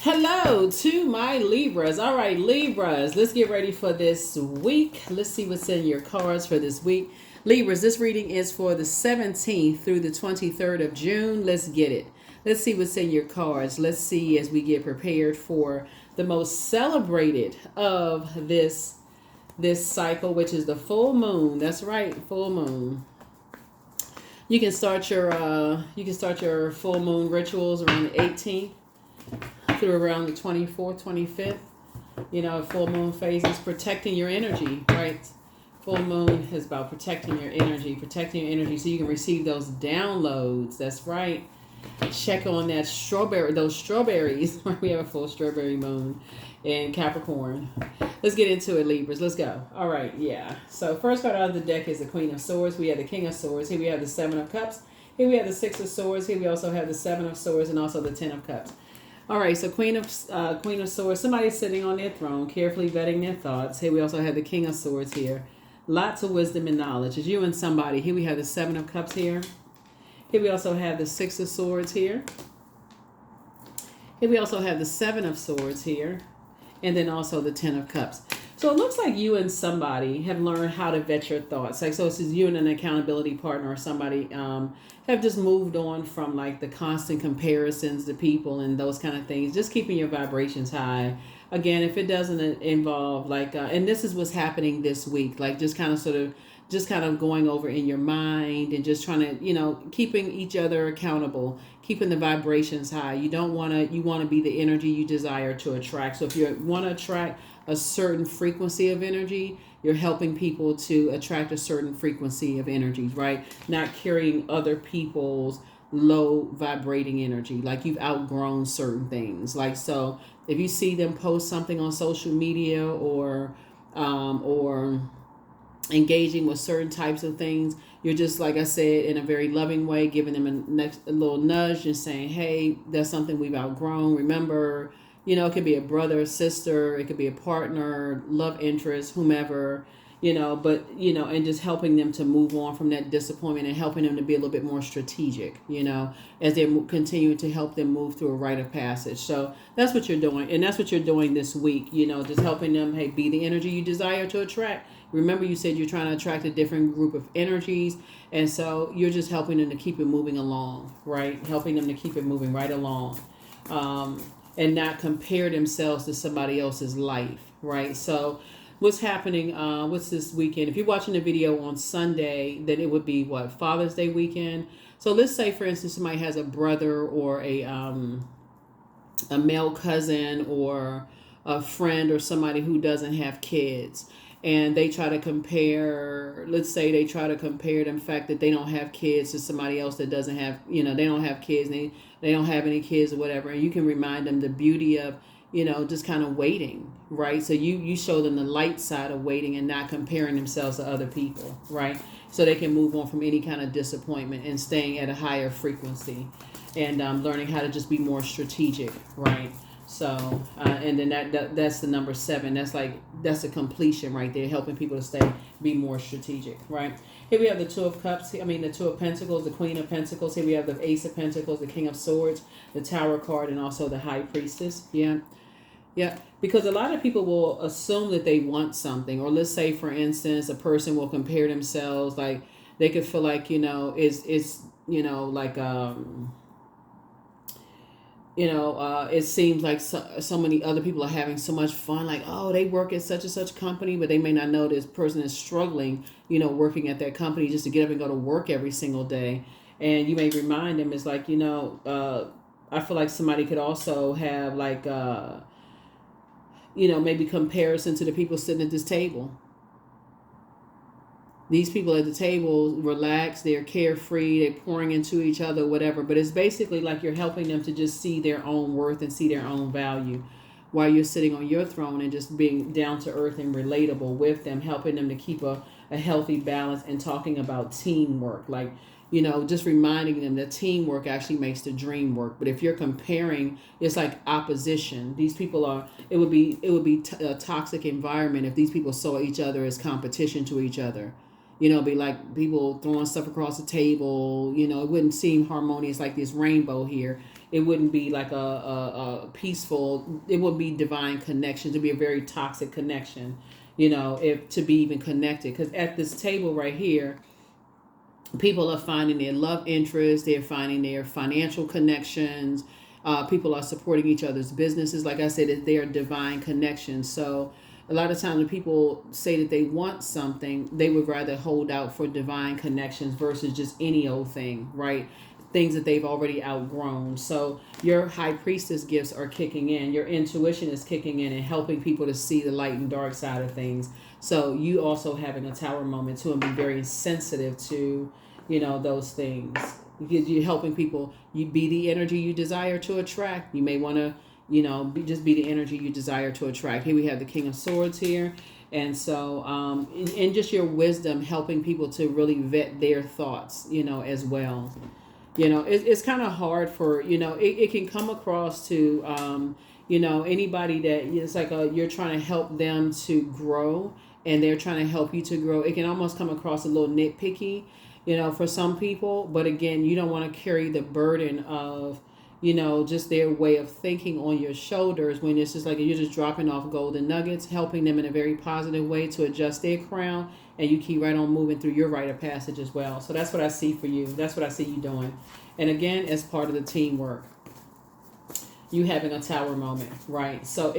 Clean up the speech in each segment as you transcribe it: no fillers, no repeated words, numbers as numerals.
Hello to my Libras. All right, Libras, let's get ready for this week. Let's see what's in your cards for this week. Libras, this reading is for the 17th through the 23rd of June. Let's get it. Let's see what's in your cards. Let's see as we get prepared for the most celebrated of this cycle, which is the full moon. That's right, full moon. You can start your full moon rituals around the 18th through around the 24th, 25th. Full moon phases, protecting your energy, right? Full moon is about protecting your energy so you can receive those downloads. That's right. Check on those strawberries. We have a full strawberry moon in Capricorn. Let's get into it, Libras. Let's go. All right, yeah. So first card out of the deck is the Queen of Swords. We have the King of Swords. Here we have the Seven of Cups. Here we have the Six of Swords. Here we also have the Seven of Swords and also the Ten of Cups. All right, so Queen of Swords, somebody's sitting on their throne, carefully vetting their thoughts. Here we also have the King of Swords here. Lots of wisdom and knowledge. It's you and somebody. Here we have the Seven of Cups here. Here we also have the Six of Swords here. Here we also have the Seven of Swords here. And then also the Ten of Cups. So it looks like you and somebody have learned how to vet your thoughts. Like, so it's just you and an accountability partner or somebody have just moved on from like the constant comparisons to people and those kind of things. Just keeping your vibrations high. Again, if it doesn't involve like, and this is what's happening this week, like just kind of going over in your mind and just trying to, keeping each other accountable, keeping the vibrations high. You want to be the energy you desire to attract. So if you want to attract a certain frequency of energy, you're helping people to attract a certain frequency of energies, right? Not carrying other people's low vibrating energy. Like you've outgrown certain things. Like, so if you see them post something on social media or engaging with certain types of things, you're just, like I said, in a very loving way, giving them a little nudge and saying, hey, that's something we've outgrown. Remember, it could be a brother, sister, it could be a partner, love interest, whomever, and just helping them to move on from that disappointment and helping them to be a little bit more strategic, as they continue to help them move through a rite of passage. So that's what you're doing. And that's what you're doing this week, just helping them, hey, be the energy you desire to attract. Remember, you said you're trying to attract a different group of energies. And so you're just helping them to keep it moving along, right? Helping them to keep it moving right along. And not compare themselves to somebody else's life, right? So what's happening, what's this weekend? If you're watching the video on Sunday, then it would be what, Father's Day weekend. So let's say, for instance, somebody has a brother or a male cousin or a friend or somebody who doesn't have kids. And they try to compare, let's say they try to compare the fact that they don't have kids to somebody else that doesn't have, they don't have kids, and they don't have any kids or whatever. And you can remind them the beauty of, just kind of waiting, right? So you show them the light side of waiting and not comparing themselves to other people, right? So they can move on from any kind of disappointment and staying at a higher frequency and learning how to just be more strategic, right? So, and then that's the number 7. That's a completion right there, helping people to be more strategic, right? Here we have the Two of Cups. The Two of Pentacles, the Queen of Pentacles. Here we have the Ace of Pentacles, the King of Swords, the Tower card, and also the High Priestess. Yeah. Yeah, because a lot of people will assume that they want something, or let's say, for instance, a person will compare themselves, like they could feel like, it seems like so many other people are having so much fun. Like, oh, they work at such and such company, but they may not know this person is struggling, working at that company just to get up and go to work every single day. And you may remind them, it's like, I feel like somebody could also have like, maybe comparison to the people sitting at this table. These people at the table relax, they're carefree, they're pouring into each other, whatever. But it's basically like you're helping them to just see their own worth and see their own value while you're sitting on your throne and just being down to earth and relatable with them, helping them to keep a healthy balance and talking about teamwork. Like, just reminding them that teamwork actually makes the dream work. But if you're comparing, it's like opposition. These people it would be a toxic environment if these people saw each other as competition to each other. Be like people throwing stuff across the table. It wouldn't seem harmonious like this rainbow here. it wouldn't be like a peaceful, it would be divine connection. To be a very toxic connection, if to be even connected. Because at this table right here, people are finding their love interest, they're finding their financial connections, people are supporting each other's businesses. Like I said, they are divine connections. So a lot of times when people say that they want something, they would rather hold out for divine connections versus just any old thing, right? Things that they've already outgrown. So your high priestess gifts are kicking in. Your intuition is kicking in and helping people to see the light and dark side of things. So you also having a tower moment too, and be very sensitive to, those things. Because you're helping people, you be the energy you desire to attract. You may want to, just be the energy you desire to attract. Here we have the King of Swords here. And so, and just your wisdom helping people to really vet their thoughts, as well. It's kind of hard for, it can come across to, anybody that it's like you're trying to help them to grow and they're trying to help you to grow. It can almost come across a little nitpicky, for some people. But again, you don't want to carry the burden of, just their way of thinking on your shoulders when it's just like you're just dropping off golden nuggets, helping them in a very positive way to adjust their crown, and you keep right on moving through your rite of passage as well. So that's what I see for you. That's what I see you doing. And again, as part of the teamwork, you having a tower moment, right? So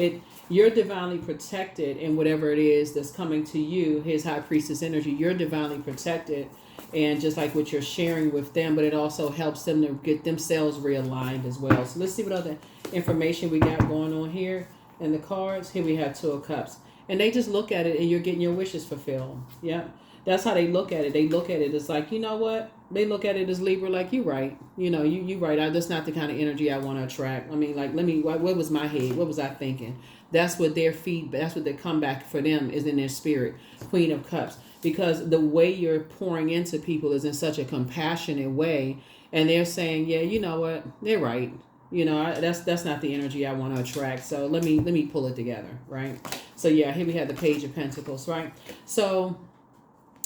you're divinely protected in whatever it is that's coming to you, his high priestess energy. You're divinely protected. And just like what you're sharing with them, but it also helps them to get themselves realigned as well. So let's see what other information we got going on here in the cards. Here we have Two of Cups. And they just look at it and you're getting your wishes fulfilled. Yeah. That's how they look at it. They look at it as like, you know what? They look at it as Libra, like, you right. You right. That's not the kind of energy I want to attract. I mean, like, what was my head? What was I thinking? That's what their feedback, that's what their comeback for them is in their spirit. Queen of Cups. Because the way you're pouring into people is in such a compassionate way. And they're saying, yeah, you know what? They're right. That's not the energy I want to attract. So let me pull it together, right? So yeah, here we have the Page of Pentacles, right? So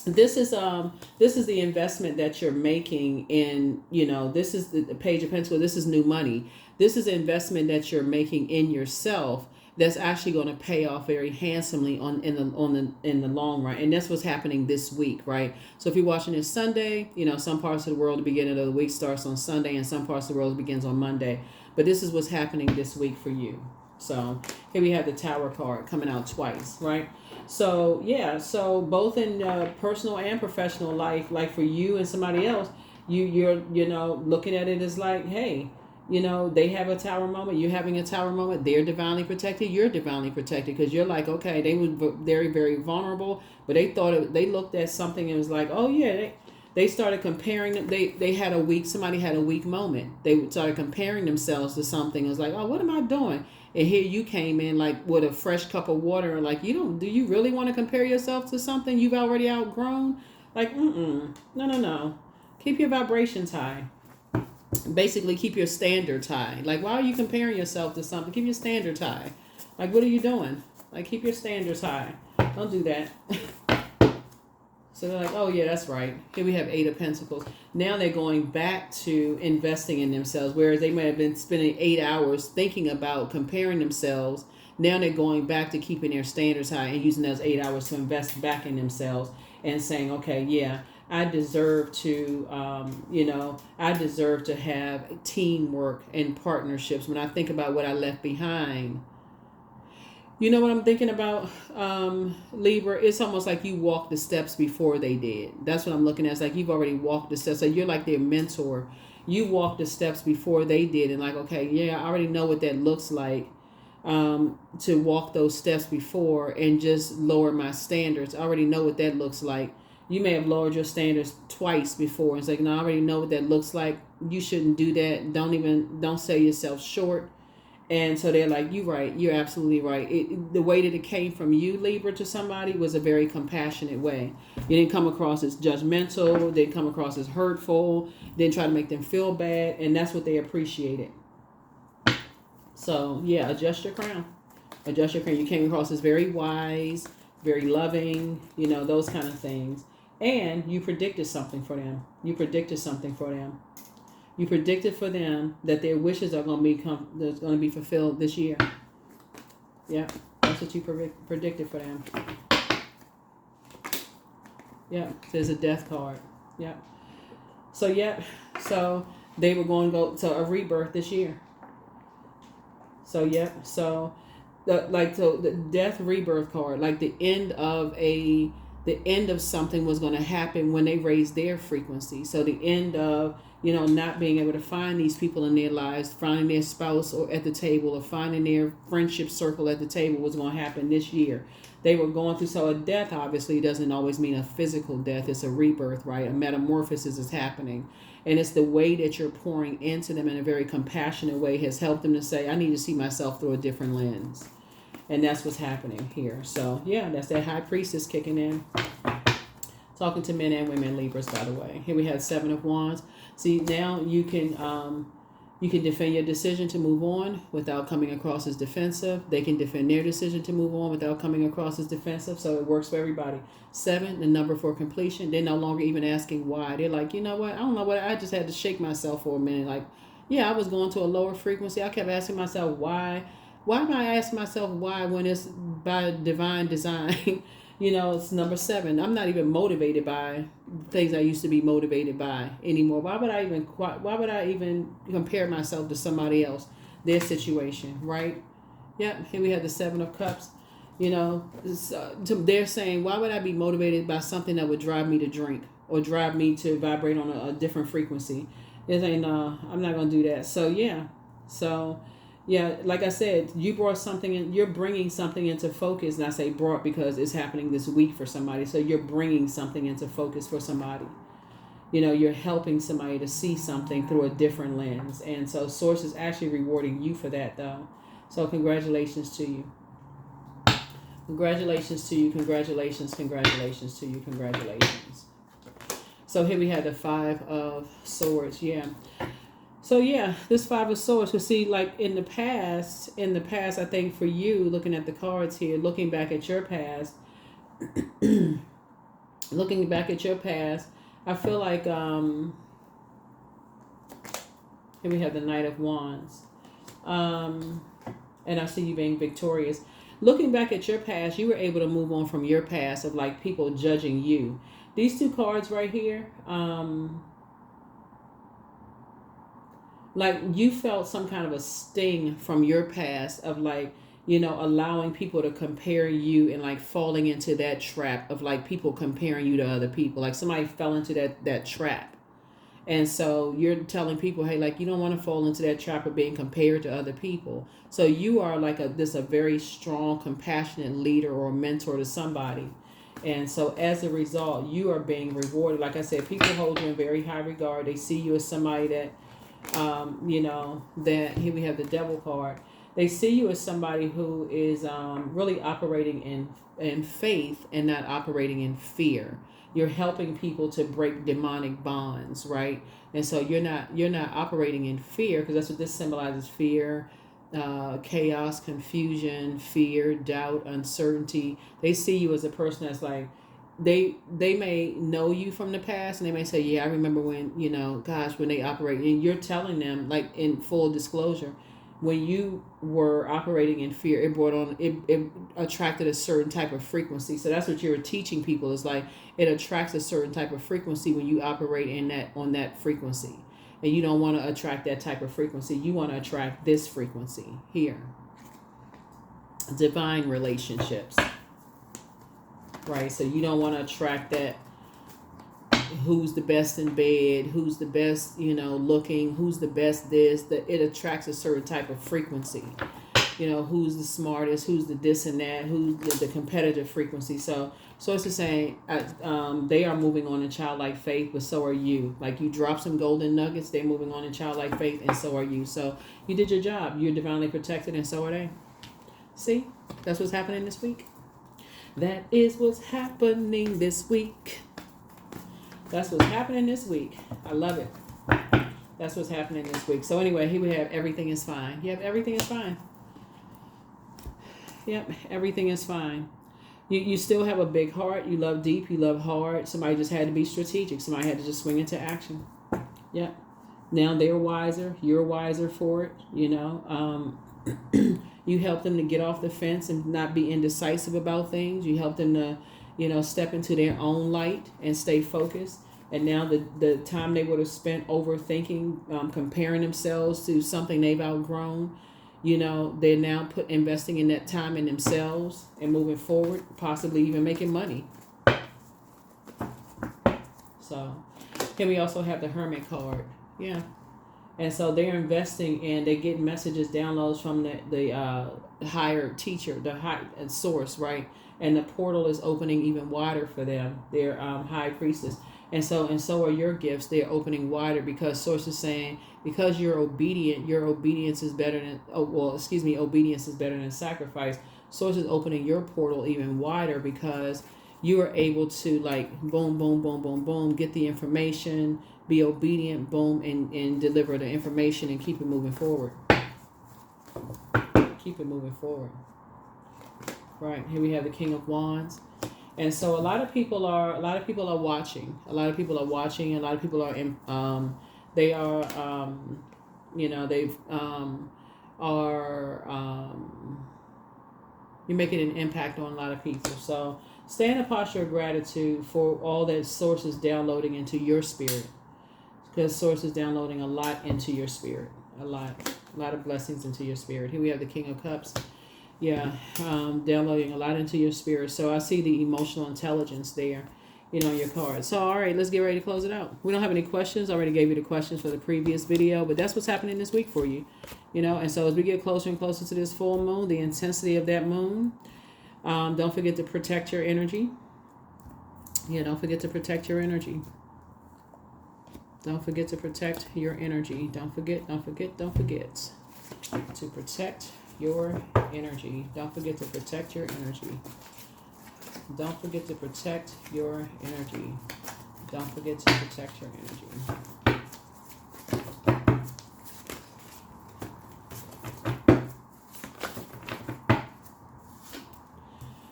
this is the investment that you're making in, this is the Page of Pentacles. This is new money. This is an investment that you're making in yourself that's actually going to pay off very handsomely in the long run. And that's what's happening this week, right? So if you're watching this Sunday, some parts of the world, the beginning of the week starts on Sunday, and some parts of the world begins on Monday. But this is what's happening this week for you. So here we have the Tower card coming out twice, right? So yeah, so both in personal and professional life, like for you and somebody else, you're looking at it as like, hey, they have a tower moment. You're having a tower moment. They're divinely protected. You're divinely protected because you're like, okay, they were very, very vulnerable, but they looked at something and was like, oh yeah, they started comparing them. They had somebody had a weak moment. They started comparing themselves to something. It was like, oh, what am I doing? And here you came in like with a fresh cup of water and like, do you really want to compare yourself to something you've already outgrown? Like, no. Keep your vibrations high. Basically, keep your standards high. Like, why are you comparing yourself to something? Keep your standards high. Like, what are you doing? Like, keep your standards high. Don't do that. So they're like, oh yeah, that's right. Here we have Eight of Pentacles. Now they're going back to investing in themselves, whereas they may have been spending 8 hours thinking about comparing themselves. Now they're going back to keeping their standards high and using those 8 hours to invest back in themselves and saying, okay, yeah, I deserve to, I deserve to have teamwork and partnerships. When I think about what I left behind, you know what I'm thinking about, Libra? It's almost like you walked the steps before they did. That's what I'm looking at. It's like you've already walked the steps. So you're like their mentor. You walked the steps before they did. And like, okay, yeah, I already know what that looks like. To walk those steps before and just lower my standards. I already know what that looks like. You may have lowered your standards twice before. It's like, no, I already know what that looks like. You shouldn't do that. Don't sell yourself short. And so they're like, you're right. You're absolutely right. The way that it came from you, Libra, to somebody was a very compassionate way. You didn't come across as judgmental. Didn't come across as hurtful. Didn't try to make them feel bad. And that's what they appreciated. So, yeah, adjust your crown. Adjust your crown. You came across as very wise, very loving, those kind of things. And you predicted something for them. You You predicted for them that their wishes are going to be fulfilled this year. Yeah, that's what you predicted for them. Yeah, there's a death card. Yeah. So so they were going to go to a rebirth this year. So so the death rebirth card, like the end of something was going to happen when they raised their frequency. So the end of, not being able to find these people in their lives, finding their spouse or at the table, or finding their friendship circle at the table was going to happen this year. They were going through, so a death obviously doesn't always mean a physical death. It's a rebirth, right? A metamorphosis is happening. And it's the way that you're pouring into them in a very compassionate way has helped them to say, I need to see myself through a different lens. And that's what's happening here. So, yeah, that's that high priestess kicking in. Talking to men and women, Libras, by the way. Here we have 7 of Wands. See, now you can defend your decision to move on without coming across as defensive. They can defend their decision to move on without coming across as defensive. So it works for everybody. 7, the number for completion. They're no longer even asking why. They're like, you know what? I don't know what. I just had to shake myself for a minute. Like, yeah, I was going to a lower frequency. I kept asking myself why. Why am I asking myself why when it's by divine design? It's number 7. I'm not even motivated by things I used to be motivated by anymore. Why would I even compare myself to somebody else, their situation, right? Yep. Here we have the 7 of Cups. They're saying, why would I be motivated by something that would drive me to drink or drive me to vibrate on a different frequency? They're saying, no, I'm not going to do that. So, yeah. Yeah, like I said, you brought something in, you're bringing something into focus. And I say brought because it's happening this week for somebody. So you're bringing something into focus for somebody. You're helping somebody to see something through a different lens. And so Source is actually rewarding you for that, though. So congratulations to you. Congratulations to you. Congratulations to you. Congratulations. So here we have the 5 of Swords. Yeah. So yeah, this 5 of Swords, because see, like in the past, I think for you, looking at the cards here, looking back at your past, I feel like, here we have the Knight of Wands, and I see you being victorious. Looking back at your past, you were able to move on from your past of like people judging you. These 2 cards right here, like you felt some kind of a sting from your past of like, allowing people to compare you and like falling into that trap of like people comparing you to other people. Like somebody fell into that trap. And so you're telling people, hey, like you don't want to fall into that trap of being compared to other people. So you are like a very strong, compassionate leader or mentor to somebody. And so as a result, you are being rewarded. Like I said, people hold you in very high regard. They see you as somebody that, that here we have the Devil card. They see you as somebody who is really operating in faith and not operating in fear. You're helping people to break demonic bonds, right? And so you're not operating in fear, because that's what this symbolizes: fear, chaos, confusion, fear, doubt, uncertainty. They see you as a person that's like, they may know you from the past, and they may say, yeah, I remember when, when they operate, and you're telling them, like in full disclosure, when you were operating in fear, it attracted a certain type of frequency. So that's what you're teaching people, is like it attracts a certain type of frequency when you operate on that frequency. And you don't want to attract that type of frequency. You want to attract this frequency here. Divine relationships. Right? So you don't want to attract that who's the best in bed, who's the best, looking, who's the best this, that it attracts a certain type of frequency. Who's the smartest, who's the this and that, who's the competitive frequency. So it's the same. They are moving on in childlike faith, but so are you. Like you drop some golden nuggets, they're moving on in childlike faith, and so are you. So you did your job. You're divinely protected, and so are they. See, that's what's happening this week. That is what's happening this week. That's what's happening this week. I love it. That's what's happening this week. So anyway, here we have everything is fine. Yep, everything is fine. Yep, everything is fine. You still have a big heart. You love deep. You love hard. Somebody just had to be strategic. Somebody had to just swing into action. Yep. Now they're wiser. You're wiser for it. You know, you help them to get off the fence and not be indecisive about things. You help them to, you know, step into their own light and stay focused. And now the time they would have spent overthinking, comparing themselves to something they've outgrown, you know, they're now investing in that time in themselves and moving forward, possibly even making money. So here we also have the Hermit card. Yeah. And so they're investing and they're getting messages, downloads from the higher teacher, the high source, right? And the portal is opening even wider for them. They're high priestess. And so are your gifts. They're opening wider because source is saying, because you're obedient, your obedience is better than, obedience is better than sacrifice. Source is opening your portal even wider because you are able to, like, boom, boom, boom, boom, boom, get the information, be obedient, boom, and deliver the information and keep it moving forward. Keep it moving forward. Right, here we have the King of Wands. And so a lot of people are watching. A lot of people are watching. A lot of people are in, they are, you know, they've, you're making an impact on a lot of people. So stay in a posture of gratitude for all that source is downloading into your spirit. Because source is downloading a lot into your spirit. A lot of blessings into your spirit. Here we have the King of Cups. Yeah, downloading a lot into your spirit. So I see the emotional intelligence there, you know, your card. So, all right, let's get ready to close it out. We don't have any questions. I already gave you the questions for the previous video, but that's what's happening this week for you, you know. And so as we get closer and closer to this full moon, the intensity of that moon, don't forget to protect your energy. Yeah, don't forget to protect your energy. Don't forget to protect your energy. Don't forget to protect your energy. Don't forget to protect your energy. Don't forget to protect your energy. Don't forget to protect your energy.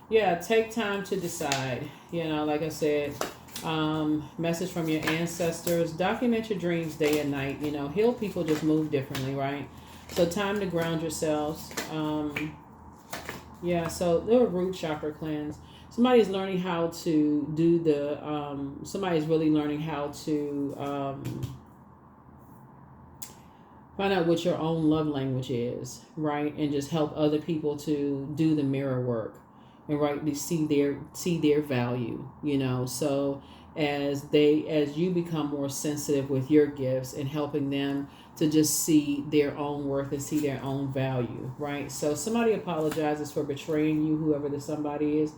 Yeah, take time to decide. You know, like I said, message from your ancestors. Document your dreams day and night. You know, heal people just move differently, right? So time to ground yourselves. Yeah, so the root chakra cleanse. Somebody's learning how to do the, somebody's really learning how to find out what your own love language is, right? And just help other people to do the mirror work and rightly see their value, you know. So as you become more sensitive with your gifts and helping them to just see their own worth and see their own value, right? So somebody apologizes for betraying you, whoever the somebody is,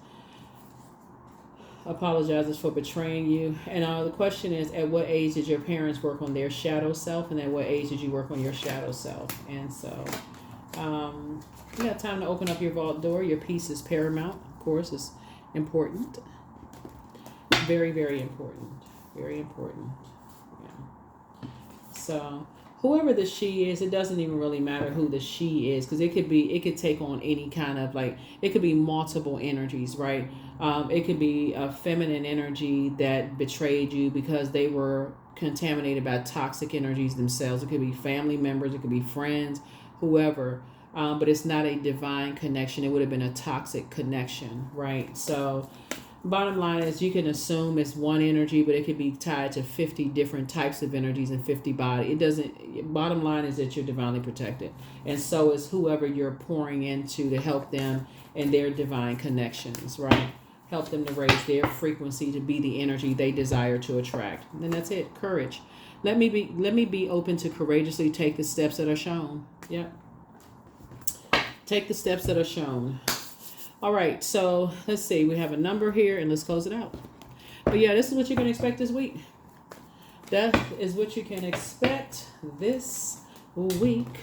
apologizes for betraying you. And the question is, at what age did your parents work on their shadow self, and at what age did you work on your shadow self? And so you got time to open up your vault door. Your peace is paramount, of course. It's important. Very, very important. Very important. Yeah. So whoever the she is, it doesn't even really matter who the she is, because it could take on any kind of, like, it could be multiple energies, right? It could be a feminine energy that betrayed you because they were contaminated by toxic energies themselves. It could be family members, it could be friends, whoever. But it's not a divine connection. It would have been a toxic connection, right? So bottom line is, you can assume it's one energy, but it could be tied to 50 different types of energies and 50 body. It doesn't, bottom line is that you're divinely protected. And so is whoever you're pouring into to help them in their divine connections, right? Help them to raise their frequency to be the energy they desire to attract. And then that's it. Courage. Let me be open to courageously take the steps that are shown. Yep. Take the steps that are shown. All right, so let's see. We have a number here, and let's close it out. But yeah, this is what you can expect this week. That is what you can expect this week.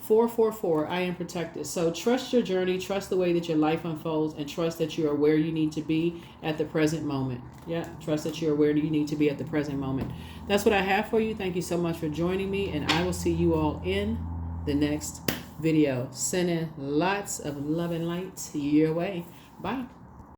444, I am protected. So trust your journey, trust the way that your life unfolds, and trust that you are where you need to be at the present moment. Yeah, trust that you're where you need to be at the present moment. That's what I have for you. Thank you so much for joining me, and I will see you all in the next video. Sending lots of love and light your way. Bye.